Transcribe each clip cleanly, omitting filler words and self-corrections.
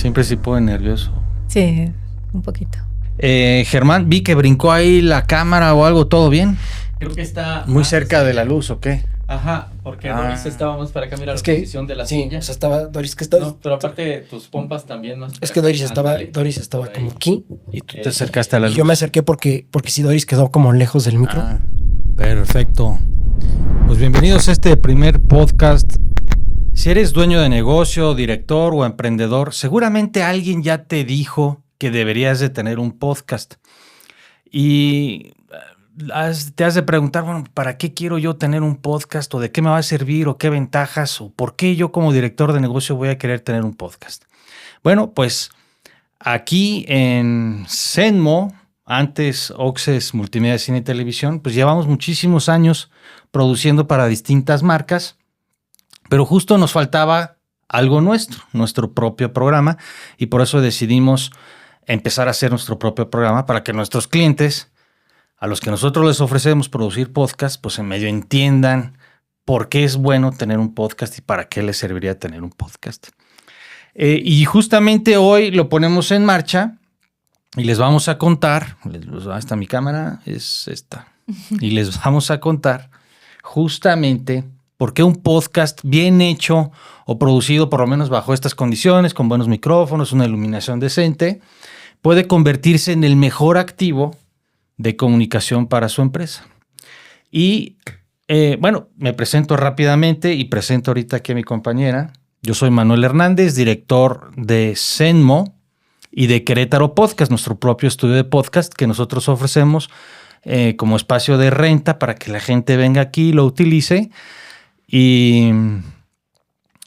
Siempre se pone nervioso. Sí, un poquito. Germán, vi que brincó ahí la cámara o algo, ¿todo bien? Creo que está muy cerca de la luz, ¿o qué? Ajá, porque Doris estábamos para cambiar la posición de la silla. Sí, o sea, estaba Doris que estaba. No, pero aparte tus pompas también. ¿No? Es que Doris estaba como aquí. Y tú te acercaste a la luz. Yo me acerqué porque sí, Doris quedó como lejos del micro. Perfecto. Pues bienvenidos a este primer podcast. Si eres dueño de negocio, director o emprendedor, seguramente alguien ya te dijo que deberías de tener un podcast. Y te has de preguntar, bueno, ¿para qué quiero yo tener un podcast? ¿O de qué me va a servir? ¿O qué ventajas? ¿O por qué yo como director de negocio voy a querer tener un podcast? Bueno, pues aquí en Zenmo, antes Oxes Multimedia, Cine y Televisión, pues llevamos muchísimos años produciendo para distintas marcas, pero justo nos faltaba algo nuestro propio programa, y por eso decidimos empezar a hacer nuestro propio programa para que nuestros clientes, a los que nosotros les ofrecemos producir podcast, pues en medio entiendan por qué es bueno tener un podcast y para qué les serviría tener un podcast. Y justamente hoy lo ponemos en marcha y les vamos a contar, esta mi cámara es esta, y les vamos a contar justamente por qué un podcast bien hecho o producido por lo menos bajo estas condiciones, con buenos micrófonos, una iluminación decente, puede convertirse en el mejor activo de comunicación para su empresa. Y bueno, me presento rápidamente y presento ahorita aquí a mi compañera. Yo soy Manuel Hernández, director de Zenmo y de Querétaro Podcast, nuestro propio estudio de podcast que nosotros ofrecemos como espacio de renta para que la gente venga aquí y lo utilice. Y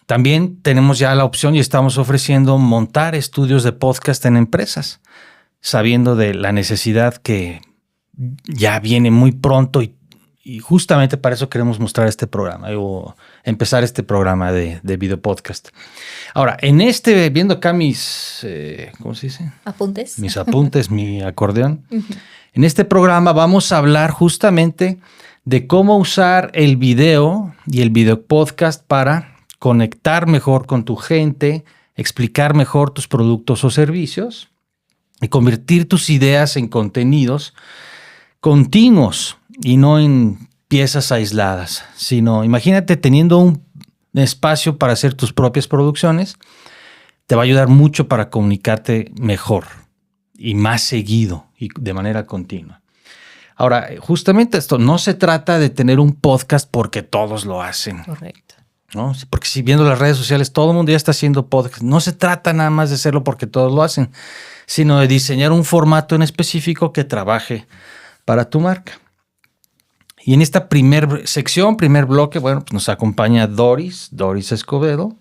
también tenemos ya la opción y estamos ofreciendo montar estudios de podcast en empresas, sabiendo de la necesidad que ya viene muy pronto y justamente para eso queremos mostrar este programa o empezar este programa de video podcast. Ahora, viendo acá mis, ¿cómo se dice? ¿Apuntes? Mis apuntes, mi acordeón. En este programa vamos a hablar justamente de cómo usar el video y el video podcast para conectar mejor con tu gente, explicar mejor tus productos o servicios y convertir tus ideas en contenidos continuos y no en piezas aisladas, sino imagínate teniendo un espacio para hacer tus propias producciones, te va a ayudar mucho para comunicarte mejor y más seguido y de manera continua. Ahora, justamente esto, no se trata de tener un podcast porque todos lo hacen. Correcto. ¿No? Porque si viendo las redes sociales todo el mundo ya está haciendo podcast, no se trata nada más de hacerlo porque todos lo hacen, sino de diseñar un formato en específico que trabaje para tu marca. Y en esta primer bloque, bueno, pues nos acompaña Doris Escobedo.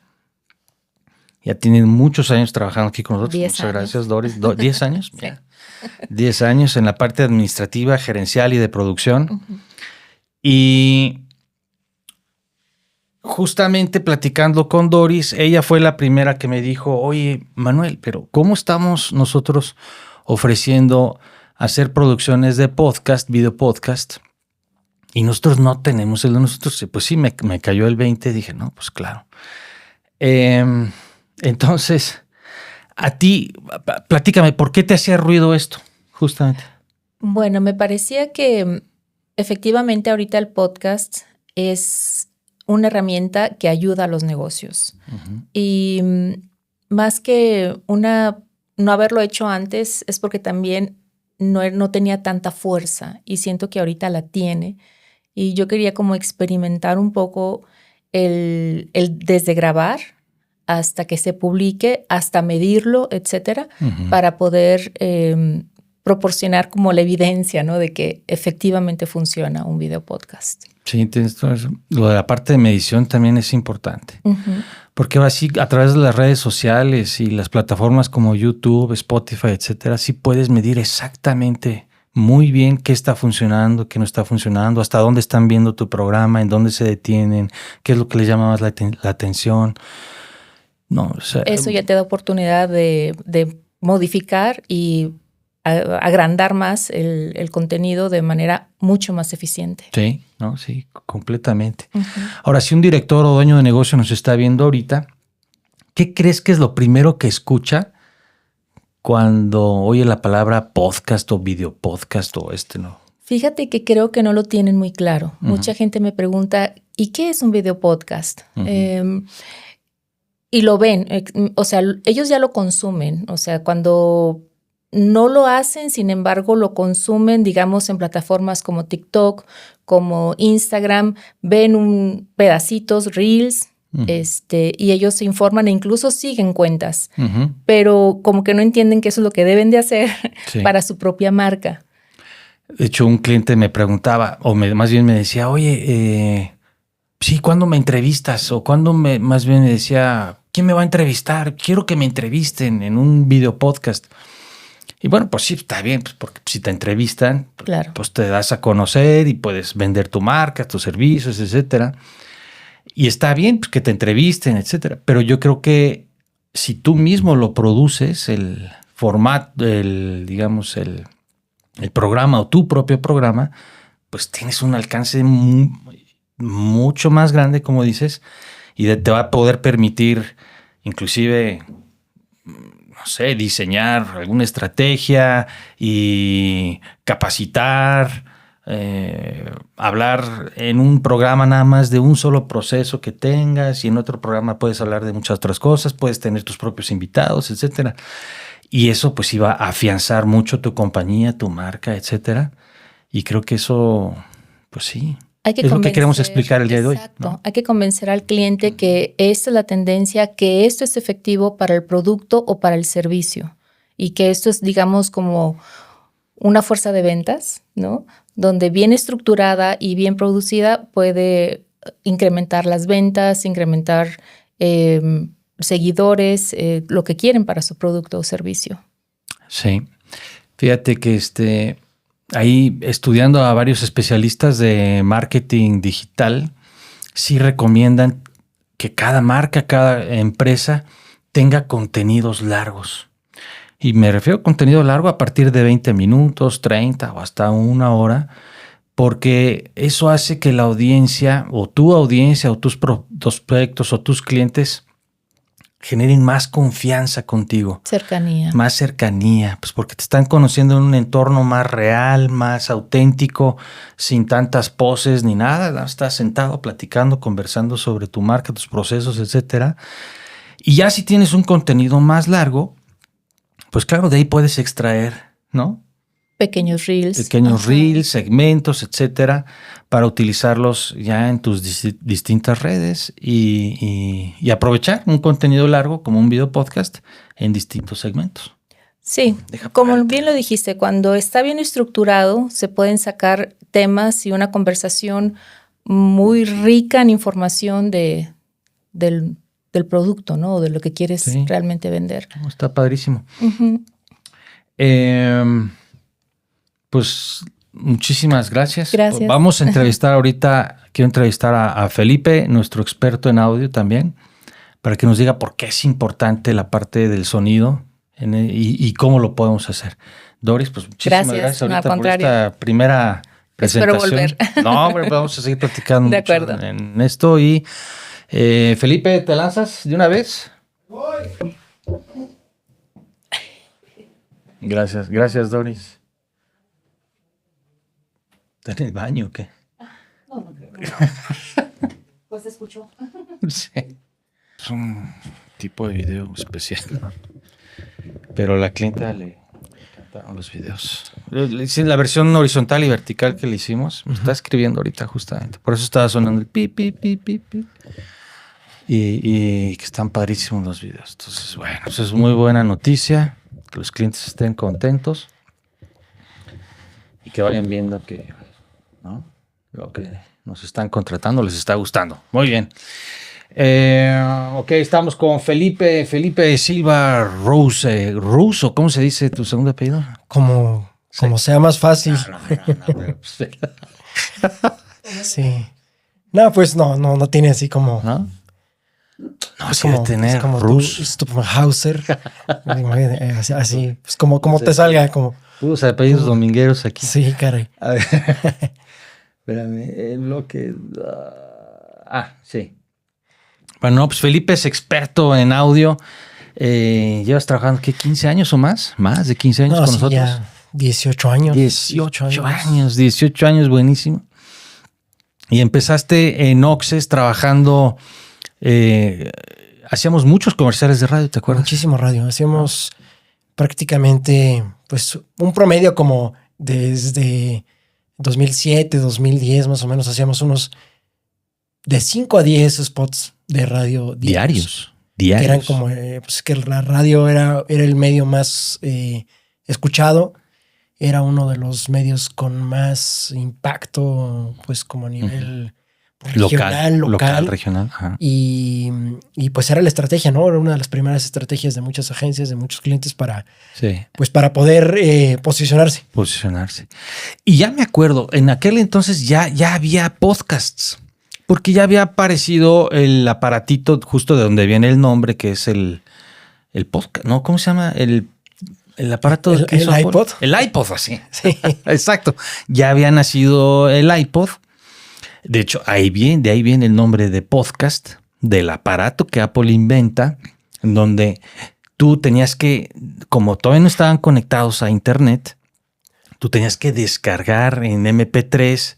Ya tiene muchos años trabajando aquí con nosotros. 10 Muchas años. Gracias, Doris. 10 años. Sí. 10 años en la parte administrativa, gerencial y de producción. Y justamente platicando con Doris, ella fue la primera que me dijo, oye, Manuel, pero ¿cómo estamos nosotros ofreciendo hacer producciones de podcast, video podcast? Y nosotros no tenemos el de nosotros. Pues sí, me cayó el 20. Dije, no, pues claro. Entonces, a ti, platícame, ¿por qué te hacía ruido esto? Justamente. Bueno, me parecía que efectivamente ahorita el podcast es una herramienta que ayuda a los negocios. Y más que no haberlo hecho antes es porque también no tenía tanta fuerza y siento que ahorita la tiene. Y yo quería como experimentar un poco el desde grabar hasta que se publique, hasta medirlo, etcétera, para poder proporcionar como la evidencia, ¿no? De que efectivamente funciona un video podcast. Sí, tienes todo eso. Lo de la parte de medición también es importante. Porque ahora sí, a través de las redes sociales y las plataformas como YouTube, Spotify, etcétera, sí puedes medir exactamente muy bien qué está funcionando, qué no está funcionando, hasta dónde están viendo tu programa, en dónde se detienen, qué es lo que les llama más la atención. No, o sea, eso ya te da oportunidad de modificar y agrandar más el contenido de manera mucho más eficiente. Sí, no, sí, completamente. Ahora, si un director o dueño de negocio nos está viendo ahorita, ¿qué crees que es lo primero que escucha cuando oye la palabra podcast o video podcast o no? Fíjate que creo que no lo tienen muy claro. Mucha gente me pregunta, ¿y qué es un video podcast? Y lo ven, o sea, ellos ya lo consumen. O sea, cuando no lo hacen, sin embargo, lo consumen, digamos, en plataformas como TikTok, como Instagram, ven pedacitos, reels, y ellos se informan e incluso siguen cuentas, pero como que no entienden que eso es lo que deben de hacer para su propia marca. De hecho, un cliente me preguntaba, más bien me decía, oye, sí, ¿cuándo me entrevistas? O más bien me decía, ¿quién me va a entrevistar? Quiero que me entrevisten en un video podcast. Y bueno, pues sí, está bien, pues porque si te entrevistan, claro, pues te das a conocer y puedes vender tu marca, tus servicios, etcétera. Y está bien pues, que te entrevisten, etcétera. Pero yo creo que si tú mismo lo produces, el formato, digamos, el programa o tu propio programa, pues tienes un alcance mucho más grande, como dices, y te va a poder permitir inclusive, no sé, diseñar alguna estrategia y capacitar, hablar en un programa nada más de un solo proceso que tengas y en otro programa puedes hablar de muchas otras cosas, puedes tener tus propios invitados, etcétera. Y eso pues iba a afianzar mucho tu compañía, tu marca, etcétera. Y creo que eso, pues sí, es lo que queremos explicar el día de hoy. Exacto. Hay que convencer al cliente que esta es la tendencia, que esto es efectivo para el producto o para el servicio. Y que esto es, digamos, como una fuerza de ventas, ¿no? Donde bien estructurada y bien producida puede incrementar las ventas, incrementar seguidores, lo que quieren para su producto o servicio. Sí. Fíjate que ahí estudiando a varios especialistas de marketing digital, sí recomiendan que cada marca, cada empresa tenga contenidos largos. Y me refiero a contenido largo a partir de 20 minutos, 30 o hasta 1 hora, porque eso hace que la audiencia o tu audiencia o tus prospectos o tus clientes generen más confianza contigo. Cercanía. Más cercanía, pues porque te están conociendo en un entorno más real, más auténtico, sin tantas poses ni nada. Estás sentado platicando, conversando sobre tu marca, tus procesos, etcétera. Y ya si tienes un contenido más largo, pues claro, de ahí puedes extraer, ¿no? Pequeños reels. Reels, segmentos, etcétera, para utilizarlos ya en tus distintas redes y aprovechar un contenido largo como un video podcast en distintos segmentos. Sí, como bien lo dijiste, cuando está bien estructurado se pueden sacar temas y una conversación muy rica en información del producto, ¿no? O de lo que quieres realmente vender. Está padrísimo. Pues muchísimas gracias. Gracias. Vamos a entrevistar ahorita, quiero entrevistar a Felipe, nuestro experto en audio también, para que nos diga por qué es importante la parte del sonido y cómo lo podemos hacer. Doris, pues muchísimas gracias ahorita por esta primera presentación. Espero volver. No, hombre, vamos a seguir platicando de acuerdo. Mucho en esto. Y Felipe, ¿te lanzas de una vez? Voy. Gracias Doris. ¿Está en el baño o qué? No creo. Pues se escuchó. Sí. Es un tipo de video especial. Pero a la clienta le encantaron los videos. La versión horizontal y vertical que le hicimos, me está escribiendo ahorita justamente. Por eso estaba sonando el pip, pip, pip, pip, pip. Y que están padrísimos los videos. Entonces, bueno, eso es muy buena noticia. Que los clientes estén contentos. Y que vayan viendo que, ¿no? Lo que nos están contratando les está gustando. Muy bien. Ok, estamos con Felipe Silva Russo. ¿Cómo se dice tu segundo apellido? Como sea más fácil. Sí. No, pues no tiene así como... ¿No? No, es sí como, tener es como Rus. Stuppenhauser. Así, pues como te salga, como... Puros apellidos domingueros aquí. Sí, caray. A ver. Espérame, el bloque... sí. Bueno, pues Felipe es experto en audio. ¿Llevas trabajando qué, 15 años o más? Más de 15 años con nosotros. Ya 18 años. 18 años, buenísimo. Y empezaste en Oxes trabajando. Hacíamos muchos comerciales de radio, ¿te acuerdas? Muchísimo radio. Hacíamos prácticamente pues un promedio como desde 2007, 2010 más o menos. Hacíamos unos de 5 a 10 spots de radio diarios. Que eran como pues que la radio era el medio más escuchado. Era uno de los medios con más impacto, pues como a nivel local, regional. Ajá. Y pues era la estrategia, ¿no? Era una de las primeras estrategias de muchas agencias, de muchos clientes para poder posicionarse. Y ya me acuerdo, en aquel entonces ya había podcasts, porque ya había aparecido el aparatito justo de donde viene el nombre, que es el podcast, ¿no? ¿Cómo se llama? El aparato el iPod. El iPod, así. Sí. Exacto. Ya había nacido el iPod. De hecho, de ahí viene el nombre de podcast, del aparato que Apple inventa, donde tú tenías que, como todavía no estaban conectados a Internet, tú tenías que descargar en MP3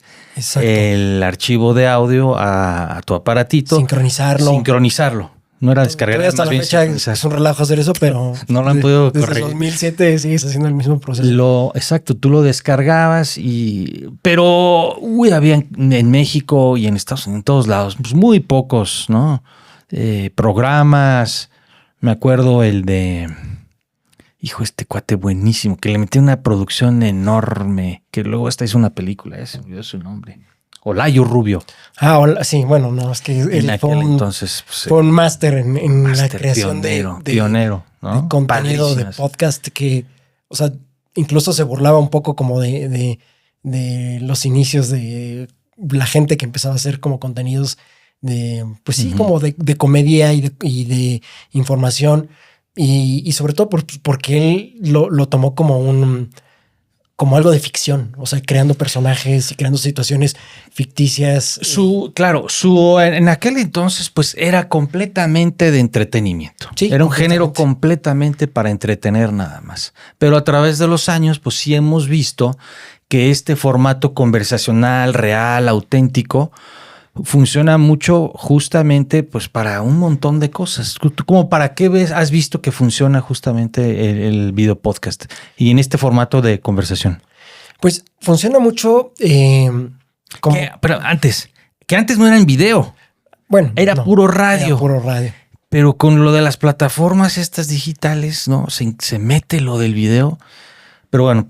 el archivo de audio a tu aparatito. Sincronizarlo. No era descargar. Hasta la fecha es un relajo hacer eso, pero no lo han podido desde corregir. 2007 sigues haciendo el mismo proceso. Exacto, tú lo descargabas pero había en México y en Estados Unidos, en todos lados, pues muy pocos, ¿no? Programas. Me acuerdo el de, este cuate buenísimo, que le metió una producción enorme, que luego hasta hizo una película, se me olvidó su nombre. Olayo Rubio. Sí, bueno, no, es que él entonces fue un máster en la creación pionero, ¿no? De contenido de podcast que, o sea, incluso se burlaba un poco como de los inicios de la gente que empezaba a hacer como contenidos de, pues sí, como de comedia y de información y sobre todo porque él lo tomó como algo de ficción, o sea, creando personajes y creando situaciones ficticias. En aquel entonces, pues era completamente de entretenimiento. Sí, era un género completamente para entretener nada más. Pero a través de los años, pues sí hemos visto que este formato conversacional, real, auténtico, funciona mucho justamente pues para un montón de cosas. ¿Tú como para qué has visto que funciona justamente el video podcast y en este formato de conversación? Pues funciona mucho pero antes no era en video. Bueno, era puro radio. Era puro radio. Pero con lo de las plataformas estas digitales, ¿no? Se mete lo del video. Pero bueno,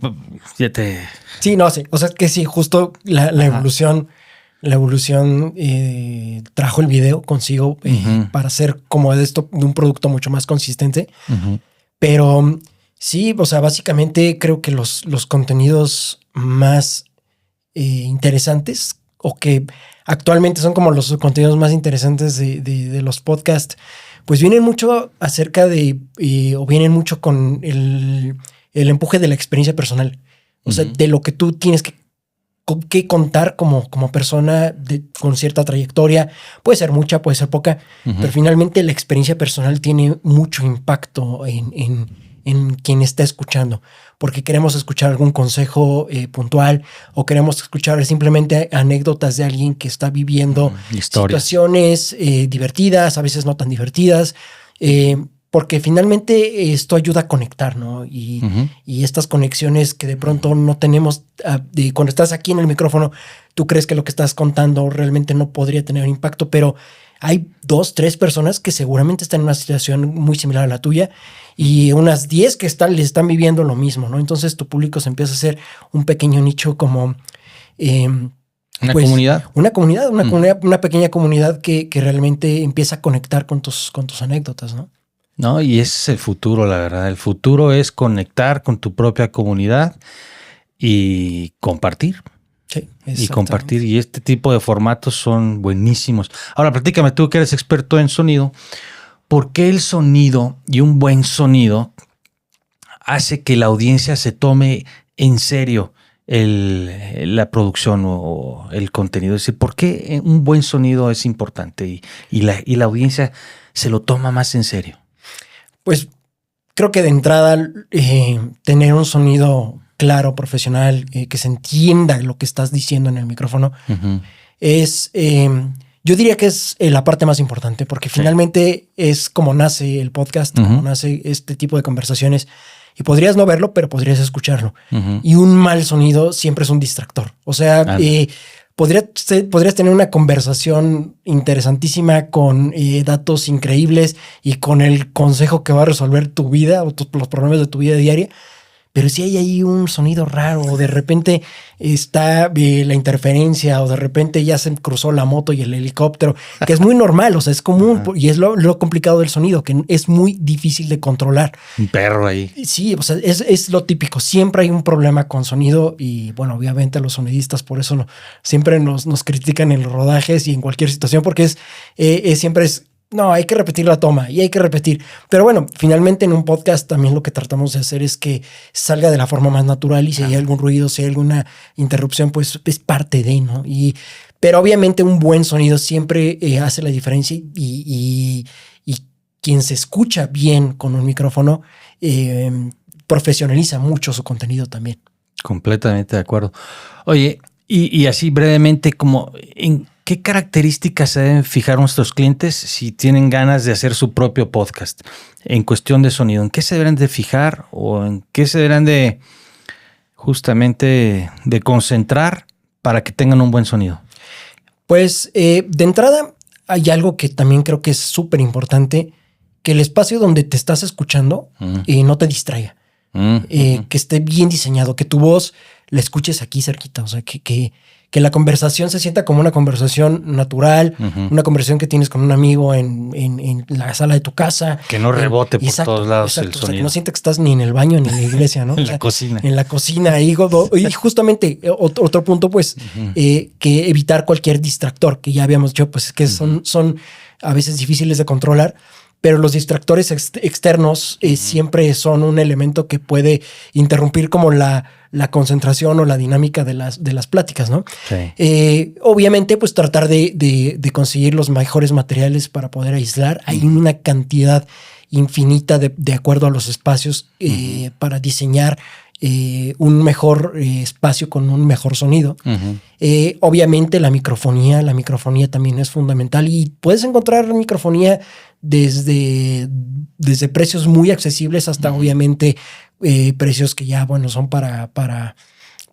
ya te... Sí, no sé. O sea, que sí, justo la evolución... La evolución trajo el video consigo para hacer como de esto de un producto mucho más consistente. Pero sí, o sea, básicamente creo que los contenidos más interesantes o que actualmente son como los contenidos más interesantes de los podcasts, pues vienen mucho acerca o vienen mucho con el empuje de la experiencia personal. O sea, de lo que tú tienes que contar como persona con cierta trayectoria. Puede ser mucha, puede ser poca, pero finalmente la experiencia personal tiene mucho impacto en quien está escuchando, porque queremos escuchar algún consejo puntual o queremos escuchar simplemente anécdotas de alguien que está viviendo situaciones divertidas, a veces no tan divertidas, porque finalmente esto ayuda a conectar, ¿no? Y estas conexiones que de pronto no tenemos, cuando estás aquí en el micrófono, tú crees que lo que estás contando realmente no podría tener impacto, pero hay 2, 3 personas que seguramente están en una situación muy similar a la tuya y unas 10 que le están viviendo lo mismo, ¿no? Entonces tu público se empieza a hacer un pequeño nicho como... ¿Una comunidad? Una pequeña comunidad que realmente empieza a conectar con tus anécdotas, ¿no? No, y ese es el futuro, la verdad. El futuro es conectar con tu propia comunidad y compartir. Sí, y compartir. Y este tipo de formatos son buenísimos. Ahora, platícame, tú que eres experto en sonido, ¿por qué el sonido y un buen sonido hace que la audiencia se tome en serio la producción o el contenido? Es decir, ¿por qué un buen sonido es importante y la audiencia se lo toma más en serio? Pues creo que de entrada tener un sonido claro, profesional, que se entienda lo que estás diciendo en el micrófono, es, yo diría que es la parte más importante, porque finalmente es como nace el podcast, como nace este tipo de conversaciones, y podrías no verlo, pero podrías escucharlo. Y un mal sonido siempre es un distractor. O sea, podrías tener una conversación interesantísima con datos increíbles y con el consejo que va a resolver tu vida o los problemas de tu vida diaria. Pero si hay ahí un sonido raro, o de repente está la interferencia, o de repente ya se cruzó la moto y el helicóptero, que es muy normal, o sea, es común, y es lo complicado del sonido, que es muy difícil de controlar. Un perro ahí. Sí, o sea, es lo típico. Siempre hay un problema con sonido y, bueno, obviamente los sonidistas por eso siempre nos critican en los rodajes y en cualquier situación, porque siempre es... No, hay que repetir la toma y hay que repetir. Pero bueno, finalmente en un podcast también lo que tratamos de hacer es que salga de la forma más natural, y si hay algún ruido, si hay alguna interrupción, pues es parte de, ¿no? Pero obviamente un buen sonido siempre hace la diferencia, y quien se escucha bien con un micrófono profesionaliza mucho su contenido también. Completamente de acuerdo. Oye, y así brevemente, como ¿en qué características se deben fijar nuestros clientes si tienen ganas de hacer su propio podcast en cuestión de sonido? ¿En qué se deberán de fijar o en qué se deberán de justamente de concentrar para que tengan un buen sonido? Pues de entrada hay algo que también creo que es súper importante, que el espacio donde te estás escuchando no te distraiga, que esté bien diseñado, que tu voz la escuches aquí cerquita, o sea, que la conversación se sienta como una conversación natural, una conversación que tienes con un amigo en la sala de tu casa. Que no rebote por todos lados el sonido. O sea, que no sientes que estás ni en el baño ni en la iglesia, ¿no? En la cocina. En la cocina. Y justamente otro punto, pues, que evitar cualquier distractor, que ya habíamos dicho, pues, que son a veces difíciles de controlar. Pero los distractores externos siempre son un elemento que puede interrumpir como la concentración o la dinámica de las pláticas, ¿no? Sí. Obviamente, pues tratar de conseguir los mejores materiales para poder aislar. Hay una cantidad infinita de acuerdo a los espacios para diseñar un mejor espacio con un mejor sonido. Obviamente la microfonía también es fundamental, y puedes encontrar microfonía desde precios muy accesibles hasta obviamente precios que ya, bueno, son para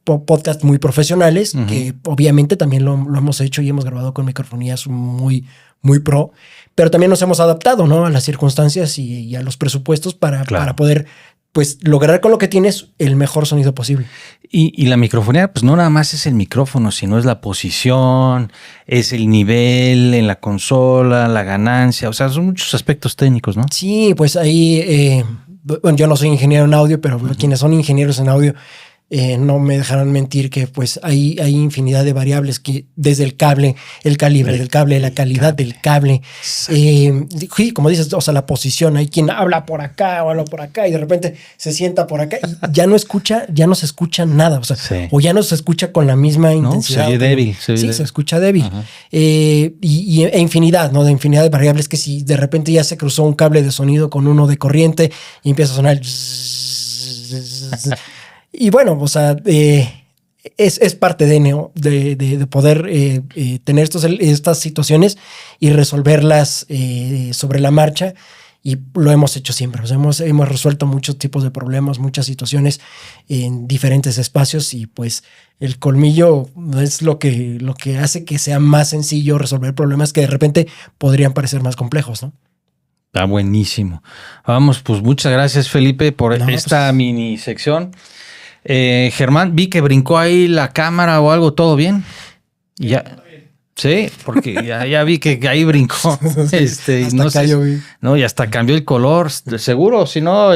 podcasts muy profesionales, que obviamente también lo hemos hecho y hemos grabado con microfonías muy, muy pro, pero también nos hemos adaptado, ¿no?, a las circunstancias y a los presupuestos para poder, pues, lograr con lo que tienes el mejor sonido posible. Y la microfonía, pues no nada más es el micrófono, sino es la posición, es el nivel en la consola, la ganancia, o sea, son muchos aspectos técnicos, ¿no? Sí, pues ahí, bueno, yo no soy ingeniero en audio, pero quienes son ingenieros en audio no me dejarán mentir que pues hay infinidad de variables, que desde el cable, el calibre del cable, la calidad del cable, como dices, o sea, la posición. Hay quien habla por acá o habla por acá y de repente se sienta por acá y ya no se escucha nada, o sea, o ya no se escucha con la misma intensidad. Se oye débil. Se escucha débil. E infinidad, ¿no? De infinidad de variables, que si de repente ya se cruzó un cable de sonido con uno de corriente y empieza a sonar... Y bueno, o sea, es parte de poder tener estas situaciones y resolverlas sobre la marcha, y lo hemos hecho siempre. O sea, hemos resuelto muchos tipos de problemas, muchas situaciones en diferentes espacios, y pues el colmillo es lo que hace que sea más sencillo resolver problemas que de repente podrían parecer más complejos, ¿no? Está buenísimo. Vamos, pues muchas gracias, Felipe, por esta mini sección. Germán, vi que brincó ahí la cámara o algo, ¿todo bien? Ya. Sí, porque ya vi que ahí brincó. Hasta cayó, y hasta cambió el color, seguro, si no,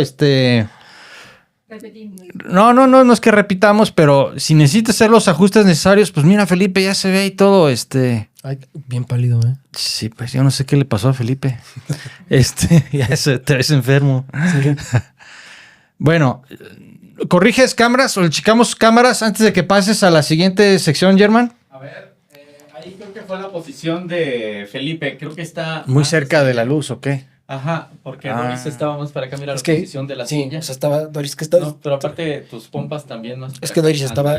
Repetimos. No es que repitamos, pero si necesitas hacer los ajustes necesarios, pues mira, Felipe, ya se ve ahí todo, Ay, bien pálido, ¿eh? Sí, pues yo no sé qué le pasó a Felipe. Ya te ves enfermo. Sí. Bueno, ¿corriges cámaras o le checamos cámaras antes de que pases a la siguiente sección, Germán? A ver, ahí creo que fue la posición de Felipe. Creo que está... Muy cerca de la luz, ¿o qué? Ajá, porque Doris estaba más para acá. Mira la posición de la sí, silla. O sea, estaba Doris que estaba... No, pero aparte tus pompas también más. Es que Doris estaba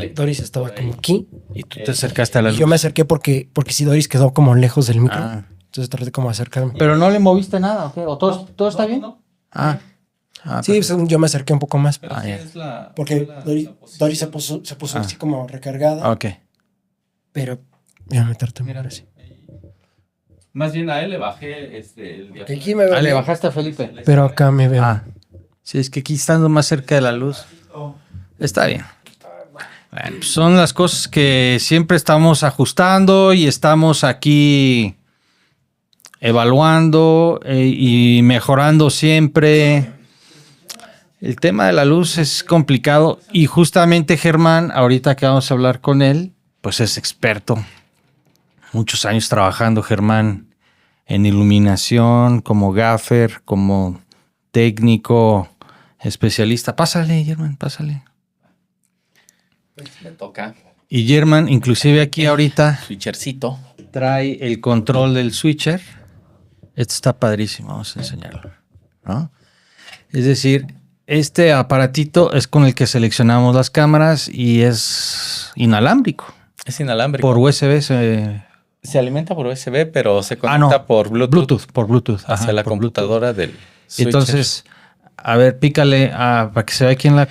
como aquí. Y tú te acercaste a la luz. Y yo me acerqué porque sí, Doris quedó como lejos del micro. Entonces traté como de acercarme. Pero no le moviste nada, ¿o qué? ¿O todo está bien? No. Sí, pues, yo me acerqué un poco más. Pero sí es la... Porque Doris se puso así como recargada. Ok. Pero voy a meterte Mira, así. Más bien a él le bajé el diafragma. Aquí me veo. le bajaste a Felipe. Pero acá me veo. Sí, es que aquí estando más cerca de la luz. Está bien. Bueno, pues son las cosas que siempre estamos ajustando y estamos aquí evaluando y mejorando siempre. El tema de la luz es complicado y justamente Germán, ahorita que vamos a hablar con él, pues es experto. Muchos años trabajando Germán en iluminación, como gaffer, como técnico, especialista. Pásale, Germán, pásale. Pues me toca. Y Germán, inclusive aquí ahorita, Switchercito. trae el control del switcher. Esto está padrísimo, vamos a enseñarlo, ¿no? Es decir, este aparatito es con el que seleccionamos las cámaras y es inalámbrico. Es inalámbrico. Por USB Se alimenta por USB, pero se conecta por Bluetooth. Por Bluetooth. Hacia la computadora del switcher. Entonces, a ver, pícale para que se vea aquí en la...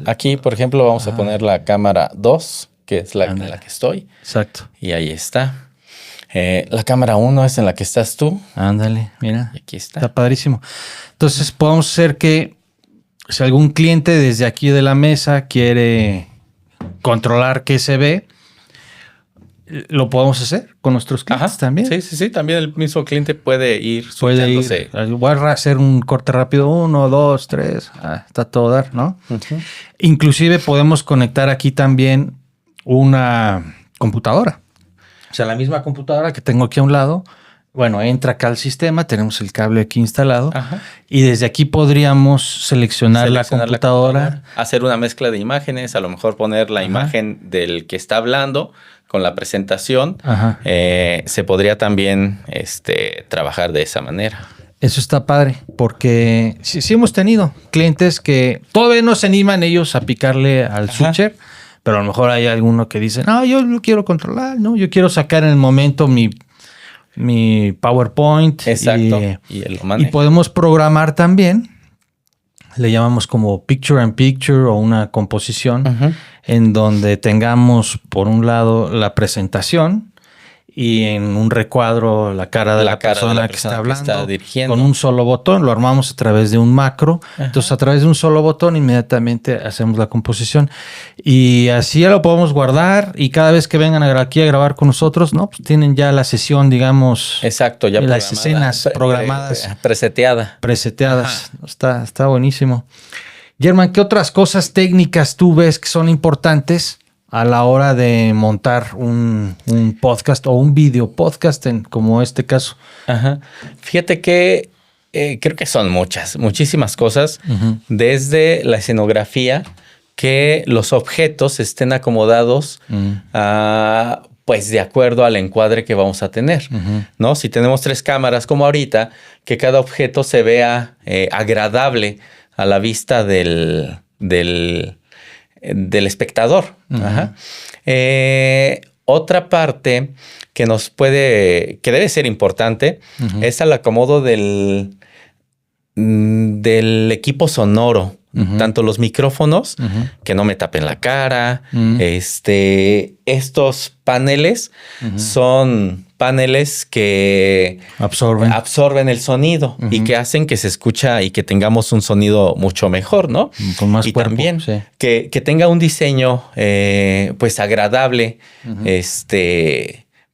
Aquí, por ejemplo, vamos a poner la cámara 2, que es en la que estoy. Exacto. Y ahí está. La cámara 1 es en la que estás tú. Ándale, mira. Y aquí está. Está padrísimo. Entonces, podemos hacer que si algún cliente desde aquí de la mesa quiere controlar qué se ve, lo podemos hacer con nuestros clientes también. Sí. También el mismo cliente puede ir Puede ir. switchándose. Voy a hacer un corte rápido. 1, 2, 3. Está todo dar, ¿no? Uh-huh. Inclusive podemos conectar aquí también una computadora. O sea, la misma computadora que tengo aquí a un lado. Bueno, entra acá al sistema, tenemos el cable aquí instalado. Ajá. Y desde aquí podríamos seleccionar la computadora. Hacer una mezcla de imágenes, a lo mejor poner la imagen del que está hablando con la presentación. Ajá. Se podría también trabajar de esa manera. Eso está padre, porque sí hemos tenido clientes que todavía no se animan ellos a picarle al switcher, pero a lo mejor hay alguno que dice, no, yo lo quiero controlar, ¿no? Yo quiero sacar en el momento mi PowerPoint. Exacto. Y podemos programar también, le llamamos como picture in picture o una composición, en donde tengamos por un lado la presentación y en un recuadro la cara de la persona que está hablando, que está dirigiendo. Con un solo botón. Lo armamos a través de un macro. Ajá. Entonces, a través de un solo botón, inmediatamente hacemos la composición. Y así ya lo podemos guardar. Y cada vez que vengan aquí a grabar con nosotros, ¿no? Pues tienen ya la sesión, digamos. Exacto, ya las escenas programadas. Preseteadas. Está buenísimo. Germán, ¿qué otras cosas técnicas tú ves que son importantes a la hora de montar un podcast o un video podcast como este caso? Ajá. Fíjate que creo que son muchísimas cosas, desde la escenografía, que los objetos estén acomodados pues de acuerdo al encuadre que vamos a tener, ¿no? Si tenemos 3 cámaras como ahorita, que cada objeto se vea agradable a la vista del espectador. Ajá. Otra parte que que debe ser importante, es el acomodo del equipo sonoro. Tanto los micrófonos, que no me tapen la cara. Estos paneles son paneles que absorben el sonido y que hacen que se escucha y que tengamos un sonido mucho mejor, ¿no? Con más cuerpo, también que tenga un diseño pues agradable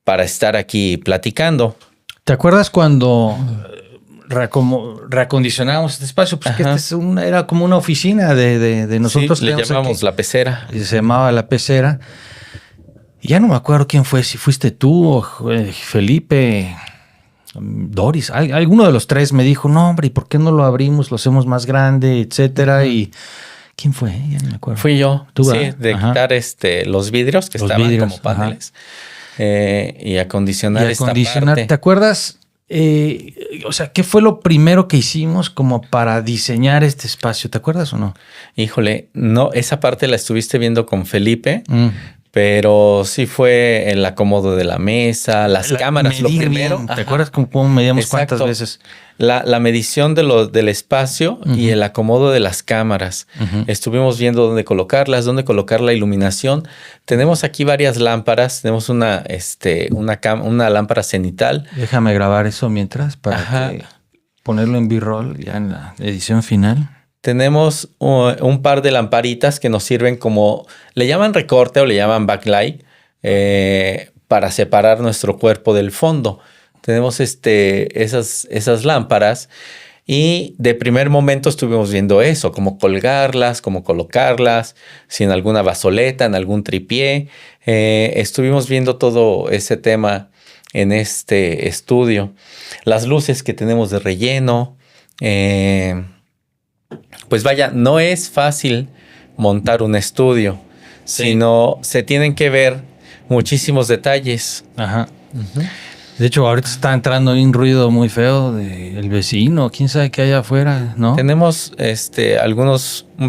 para estar aquí platicando. ¿Te acuerdas cuando reacondicionábamos este espacio? Pues que era como una oficina de nosotros. Sí, le llamamos la pecera. Se llamaba la pecera. Y ya no me acuerdo quién fue, si fuiste tú o Felipe, Doris. Alguno de los 3 me dijo, no, hombre, ¿y por qué no lo abrimos? Lo hacemos más grande, etcétera. Y ¿Quién fue? Ya no me acuerdo. Fui yo. ¿Tú, sí, verdad? de quitar los vidrios que estaban como paneles. Y acondicionar esta parte. ¿Te acuerdas? O sea, ¿qué fue lo primero que hicimos como para diseñar este espacio? ¿Te acuerdas o no? Híjole, no, esa parte la estuviste viendo con Felipe, pero sí fue el acomodo de la mesa, las cámaras, lo primero. Bien. ¿Te acuerdas cómo medíamos cuántas veces? La medición del espacio y el acomodo de las cámaras. Estuvimos viendo dónde colocarlas, dónde colocar la iluminación. Tenemos aquí varias lámparas. Tenemos una lámpara cenital. Déjame grabar eso mientras para ponerlo en B-roll ya en la edición final. Tenemos un par de lamparitas que nos sirven como, le llaman recorte o le llaman backlight, para separar nuestro cuerpo del fondo. Tenemos esas lámparas y de primer momento estuvimos viendo eso, cómo colgarlas, cómo colocarlas, si en alguna bazoleta, en algún tripié. Estuvimos viendo todo ese tema en este estudio. Las luces que tenemos de relleno. Pues vaya, no es fácil montar un estudio, sino se tienen que ver muchísimos detalles. Ajá. De hecho, ahorita está entrando un ruido muy feo del vecino. ¿Quién sabe qué hay afuera? ¿No? Tenemos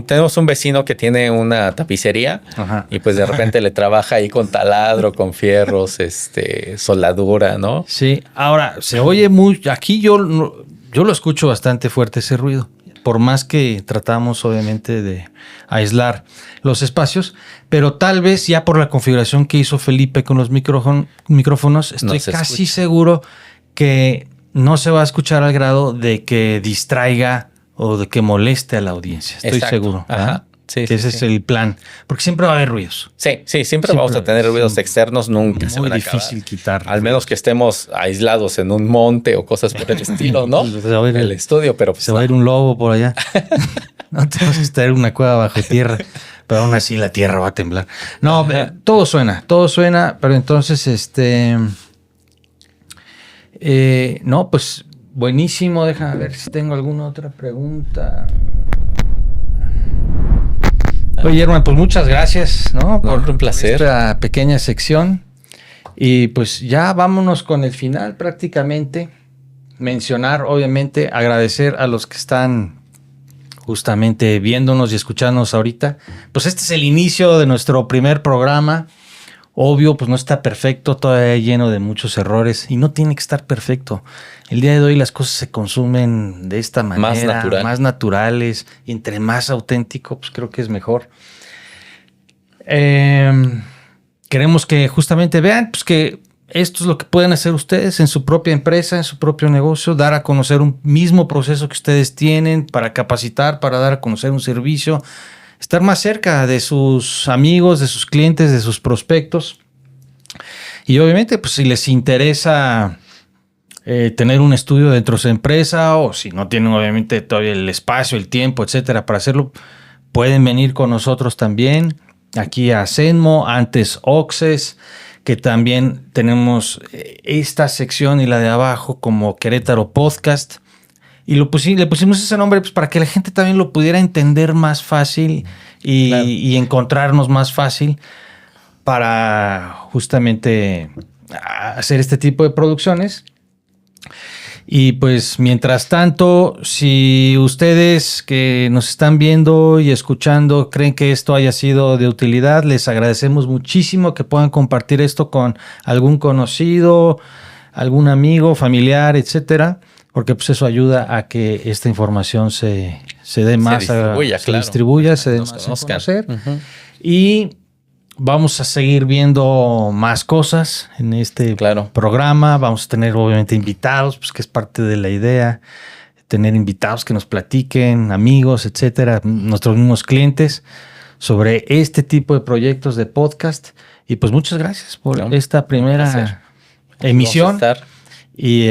tenemos un vecino que tiene una tapicería y pues de repente le trabaja ahí con taladro, con fierros, soldadura, ¿no? Sí. Ahora, se oye muy... Aquí yo lo escucho bastante fuerte ese ruido. Por más que tratamos obviamente de aislar los espacios, pero tal vez ya por la configuración que hizo Felipe con los micrófonos, estoy casi seguro que no se va a escuchar al grado de que distraiga o de que moleste a la audiencia. Estoy seguro. Ajá. Sí, ese es el plan, porque siempre va a haber ruidos. Sí, siempre vamos a tener ruidos externos, nunca se van a acabar. Muy difícil quitar. Al menos que estemos aislados en un monte o cosas por el estilo, ¿no? El estudio, pero... Se va a ir un lobo por allá. No te vas a estar en una cueva bajo tierra, pero aún así la tierra va a temblar. No, todo suena, pero entonces, no, pues buenísimo. Déjame ver si tengo alguna otra pregunta. Oye, Germán, pues muchas gracias, ¿no? Por un placer. Esta pequeña sección. Y pues ya vámonos con el final prácticamente. Mencionar, obviamente, agradecer a los que están justamente viéndonos y escuchándonos ahorita. Pues este es el inicio de nuestro primer programa. Obvio, pues no está perfecto, todavía lleno de muchos errores y no tiene que estar perfecto. El día de hoy las cosas se consumen de esta manera, más naturales, y entre más auténtico, pues creo que es mejor. Queremos que justamente vean pues que esto es lo que pueden hacer ustedes en su propia empresa, en su propio negocio, dar a conocer un mismo proceso que ustedes tienen para capacitar, para dar a conocer un servicio, estar más cerca de sus amigos, de sus clientes, de sus prospectos. Y obviamente, pues si les interesa tener un estudio dentro de su empresa, o si no tienen obviamente todavía el espacio, el tiempo, etcétera, para hacerlo, pueden venir con nosotros también aquí a Zenmo, antes Oxes, que también tenemos esta sección y la de abajo como Querétaro Podcast. Y le pusimos ese nombre pues, para que la gente también lo pudiera entender más fácil y encontrarnos más fácil para justamente hacer este tipo de producciones. Y pues mientras tanto, si ustedes que nos están viendo y escuchando creen que esto haya sido de utilidad, les agradecemos muchísimo que puedan compartir esto con algún conocido, algún amigo, familiar, etcétera. Porque pues eso ayuda a que esta información se dé más, se distribuya, se dé más a conocer. Y vamos a seguir viendo más cosas en este programa. Vamos a tener obviamente invitados, pues que es parte de la idea. Tener invitados que nos platiquen, amigos, etcétera, nuestros mismos clientes sobre este tipo de proyectos de podcast. Y pues muchas gracias por esta primera emisión. Y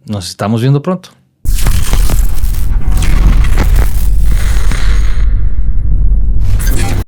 nos estamos viendo pronto.